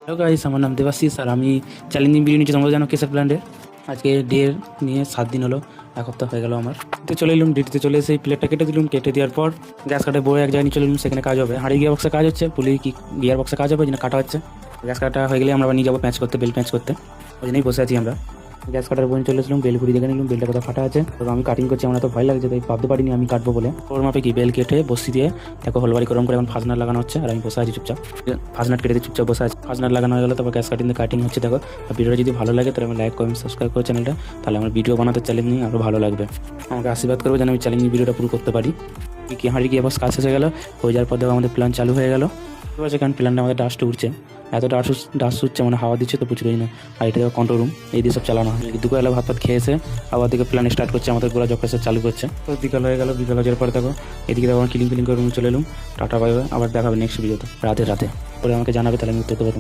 Hello guys, আমার নাম দেবাশিস আর আমি চ্যালেঞ্জিং ভিডিও নিচ্ছি। তোমরা জানো কেসের প্ল্যান্টে আজকে ডের নিয়ে 7 দিন হলো, এক সপ্তাহ হয়ে গেল। আমার তো চলে এলাম ডিটিতে, চলে এসে প্লেটটা কেটে দিলাম। কেটে দেওয়ার পর গ্যাস কাটে বয়ে এক জায়গায় নিয়ে চলে এলাম, সেখানে কাজ হবে। হাঁড়ি গিয়ার বক্সে কাজ হচ্ছে, পুলি কি গিয়ার বক্সে কাজ হবে, যেন কাটা হচ্ছে। গ্যাস কাটা হয়ে গেলে আমরা আবার নিয়ে যাবো প্যাঁচ করতে, বেল প্যাঁচ করতে। ওই জন্যই বসে আছি আমরা। গ্যাস কাটার বই চলে এসলাম, বেল ঘুরি দেখে নিলাম বেলটা কোথাও ফাটা আছে। তো আমি কাটিং করছি, আমার তো ভয় লাগছে, তাই ভাবতে পারিনি আমি কাটবো বলে। ওর মাপে কি বেল কেটে বসি দিয়ে দেখো হোলবাড়ি গরম করে এখন ফাজনার লাগানো হচ্ছে, আর আমি বসে আছি চুপচাপ। ফাজনাট কেটে দিয়ে চুপচাপ বসে আছি। ফাজনাট লাগানো হয়ে গেলো, তারপর গ্যাস কাটিং হচ্ছে দেখো। আর ভিডিওটা যদি ভালো লাগে তাহলে আমি লাইক কমেন্ট সাবস্ক্রাইব করে চ্যানেলটা, তাহলে আমার ভিডিও বানাতে চ্যালেঞ্জ নিয়ে আরও ভালো লাগবে। আমাকে আশীর্বাদ করবো যেন আমি চ্যালেঞ্জিং ভিডিওটা পুরো করতে পারি। কি হাঁড়ি গিয়ে বস কাজ হয়ে গেলো, হয়ে যাওয়ার পর দেখো আমাদের প্ল্যান চালু হয়ে গেলো। ঠিক আছে, কারণ প্ল্যানটা আমাদের ডাস্ট উঠছে, এত ডাস্ট উঠছে, মানে হাওয়া দিচ্ছে তো প্রচুর। না আর এটা দেখো কন্ট্রোল রুম, এই দিয়ে সব চালানো হয়। দুপুরবেলা ভাত খেয়েছে, আবার দিকে প্ল্যান স্টার্ট করছে আমাদের গোলা যখন চালু করছে। তো বিকাল হয়ে গেল, বিকাল হওয়ার পরে দেখো এদিকে দেখো ক্লিন করে রুম চলে এলুম। টাটা বাই বাই, আবার দেখাবে নেক্সট ভিডিওতে রাতে পরে আমাকে জানাবে, তাহলে আমি উত্তর দেবো।